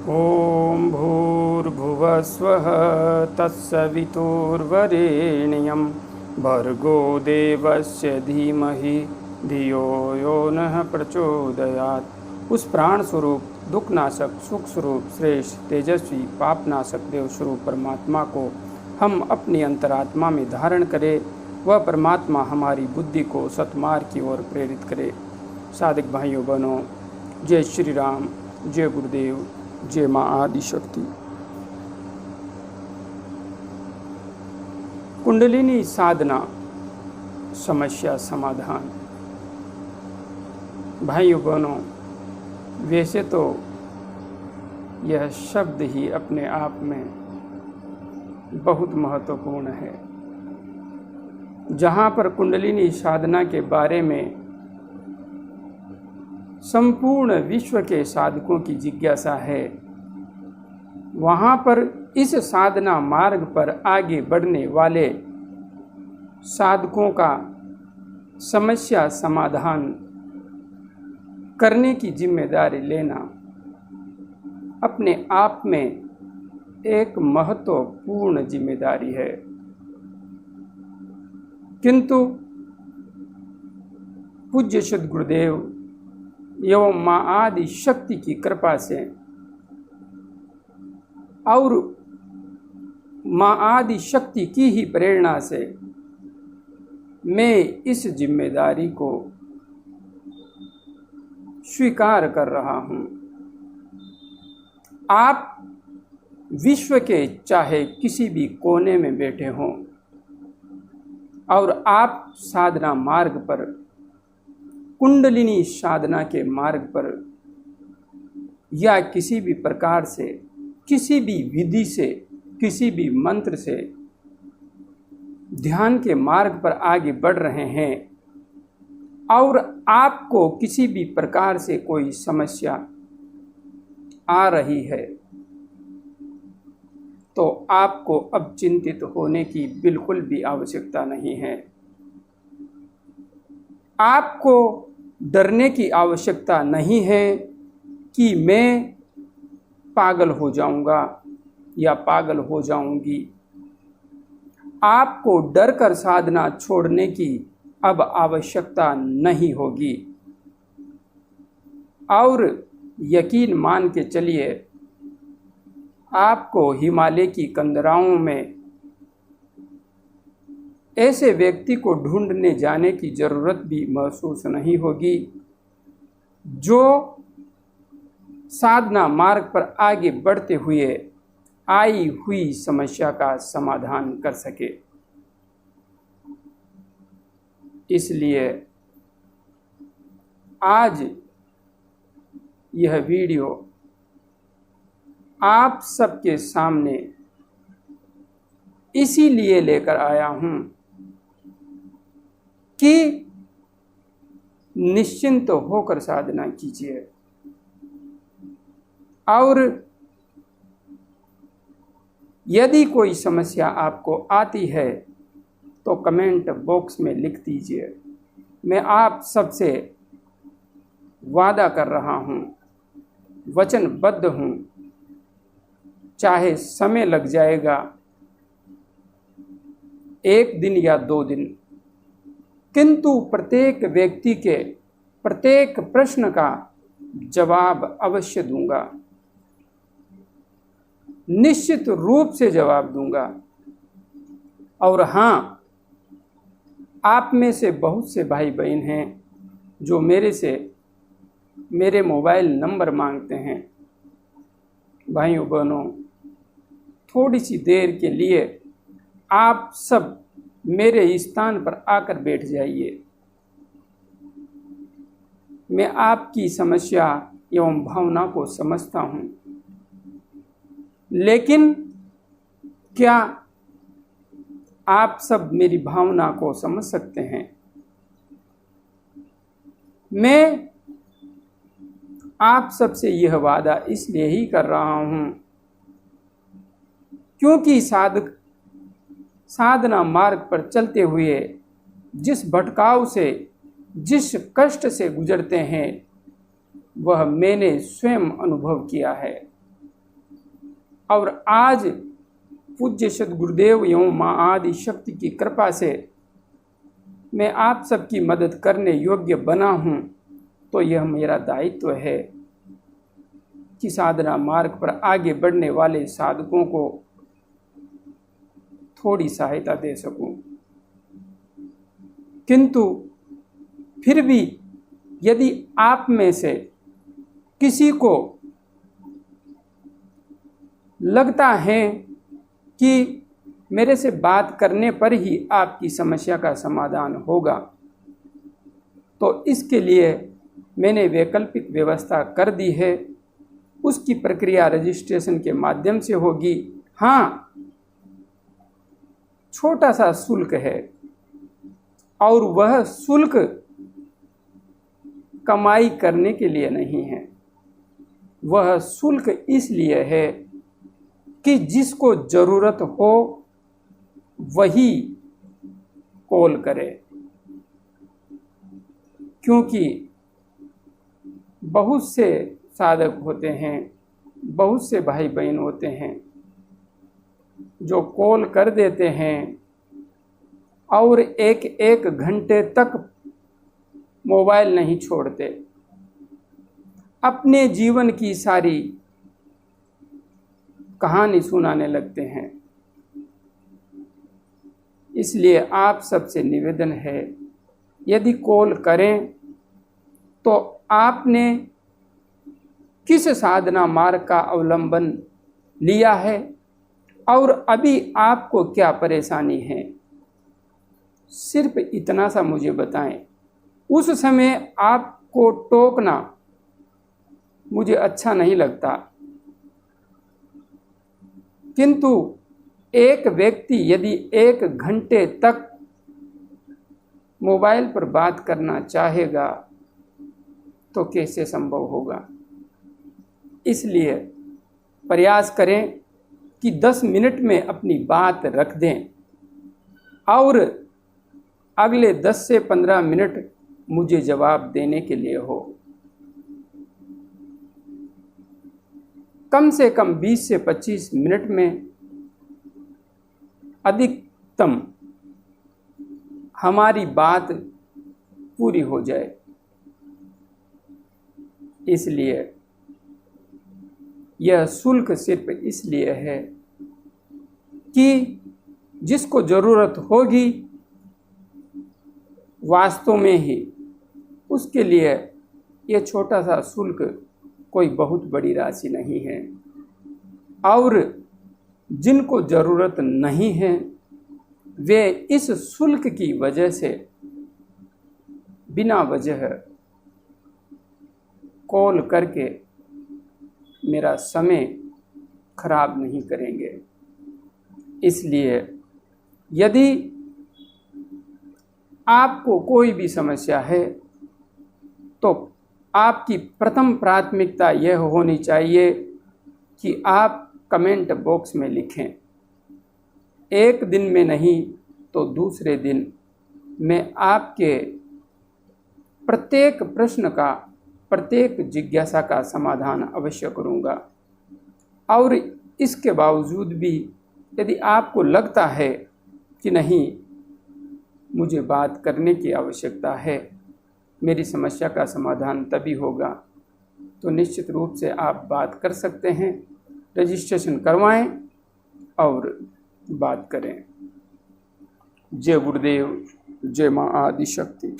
ॐ भूर्भुवस्वः तत्सवितुर्वरेण्यं भर्गो देवस्य धीमहि धियो यो नः प्रचोदयात्। उस प्राण स्वरूप, दुखनाशक, सुख स्वरूप, श्रेष्ठ, तेजस्वी, पापनाशक देव स्वरूप परमात्मा को हम अपनी अंतरात्मा में धारण करें। वह परमात्मा हमारी बुद्धि को सतमार्ग की ओर प्रेरित करे। साधक भाइयों बहनों, जय श्री राम, जय गुरुदेव, जय माँ आदि शक्ति। कुंडलिनी साधना, समस्या समाधान। भाइयों बहनों, वैसे तो यह शब्द ही अपने आप में बहुत महत्वपूर्ण है। जहाँ पर कुंडलिनी साधना के बारे में संपूर्ण विश्व के साधकों की जिज्ञासा है, वहाँ पर इस साधना मार्ग पर आगे बढ़ने वाले साधकों का समस्या समाधान करने की जिम्मेदारी लेना अपने आप में एक महत्वपूर्ण जिम्मेदारी है। किंतु पूज्य सद् गुरुदेव एवं माँ आदि शक्ति की कृपा से और माँ आदि शक्ति की ही प्रेरणा से मैं इस जिम्मेदारी को स्वीकार कर रहा हूँ। आप विश्व के चाहे किसी भी कोने में बैठे हों और आप साधना मार्ग पर, कुंडलिनी साधना के मार्ग पर या किसी भी प्रकार से, किसी भी विधि से, किसी भी मंत्र से ध्यान के मार्ग पर आगे बढ़ रहे हैं और आपको किसी भी प्रकार से कोई समस्या आ रही है, तो आपको अब चिंतित होने की बिल्कुल भी आवश्यकता नहीं है। आपको डरने की आवश्यकता नहीं है कि मैं पागल हो जाऊंगा या पागल हो जाऊंगी। आपको डर कर साधना छोड़ने की अब आवश्यकता नहीं होगी। और यकीन मान के चलिए, आपको हिमालय की कंदराओं में ऐसे व्यक्ति को ढूंढने जाने की जरूरत भी महसूस नहीं होगी जो साधना मार्ग पर आगे बढ़ते हुए आई हुई समस्या का समाधान कर सके। इसलिए आज यह वीडियो आप सबके सामने इसीलिए लेकर आया हूं कि निश्चिंत होकर साधना कीजिए। और यदि कोई समस्या आपको आती है तो कमेंट बॉक्स में लिख दीजिए। मैं आप सबसे वादा कर रहा हूं, वचनबद्ध हूं, चाहे समय लग जाएगा 1 दिन या 2 दिन, किंतु प्रत्येक व्यक्ति के प्रत्येक प्रश्न का जवाब अवश्य दूंगा, निश्चित रूप से जवाब दूंगा। और हाँ, आप में से बहुत से भाई बहन हैं जो मेरे मोबाइल नंबर मांगते हैं। भाइयों बहनों, थोड़ी सी देर के लिए आप सब मेरे स्थान पर आकर बैठ जाइए। मैं आपकी समस्या एवं भावना को समझता हूँ, लेकिन क्या आप सब मेरी भावना को समझ सकते हैं? मैं आप सबसे यह वादा इसलिए ही कर रहा हूँ क्योंकि साधना मार्ग पर चलते हुए जिस भटकाव से, जिस कष्ट से गुजरते हैं, वह मैंने स्वयं अनुभव किया है। और आज पूज्य सद्गुरुदेव एवं माँ आदि शक्ति की कृपा से मैं आप सबकी मदद करने योग्य बना हूँ, तो यह मेरा दायित्व है कि साधना मार्ग पर आगे बढ़ने वाले साधकों को थोड़ी सहायता दे सकूं। किंतु फिर भी यदि आप में से किसी को लगता है कि मेरे से बात करने पर ही आपकी समस्या का समाधान होगा, तो इसके लिए मैंने वैकल्पिक व्यवस्था कर दी है। उसकी प्रक्रिया रजिस्ट्रेशन के माध्यम से होगी। हाँ, छोटा सा शुल्क है और वह शुल्क कमाई करने के लिए नहीं है। वह शुल्क इसलिए है कि जिसको जरूरत हो वही कॉल करे, क्योंकि बहुत से साधक होते हैं, बहुत से भाई बहन होते हैं जो कॉल कर देते हैं और एक एक घंटे तक मोबाइल नहीं छोड़ते, अपने जीवन की सारी कहानी सुनाने लगते हैं। इसलिए आप सबसे निवेदन है, यदि कॉल करें तो आपने किस साधना मार्ग का अवलंबन लिया है और अभी आपको क्या परेशानी है, सिर्फ इतना सा मुझे बताएं। उस समय आपको टोकना मुझे अच्छा नहीं लगता, किंतु एक व्यक्ति यदि 1 घंटे तक मोबाइल पर बात करना चाहेगा तो कैसे संभव होगा। इसलिए प्रयास करें कि 10 मिनट में अपनी बात रख दें और अगले 10 से 15 मिनट मुझे जवाब देने के लिए हो। कम से कम 20 से 25 मिनट में अधिकतम हमारी बात पूरी हो जाए। इसलिए यह शुल्क सिर्फ इसलिए है कि जिसको ज़रूरत होगी वास्तव में ही, उसके लिए यह छोटा सा शुल्क कोई बहुत बड़ी राशि नहीं है। और जिनको ज़रूरत नहीं है वे इस शुल्क की वजह से बिना वजह कॉल करके मेरा समय खराब नहीं करेंगे। इसलिए यदि आपको कोई भी समस्या है तो आपकी प्रथम प्राथमिकता यह होनी चाहिए कि आप कमेंट बॉक्स में लिखें। एक दिन में नहीं तो दूसरे दिन मैं आपके प्रत्येक प्रश्न का, प्रत्येक जिज्ञासा का समाधान अवश्य करूंगा। और इसके बावजूद भी यदि आपको लगता है कि नहीं, मुझे बात करने की आवश्यकता है, मेरी समस्या का समाधान तभी होगा, तो निश्चित रूप से आप बात कर सकते हैं। रजिस्ट्रेशन करवाएं और बात करें। जय गुरुदेव, जय माँ आदि शक्ति।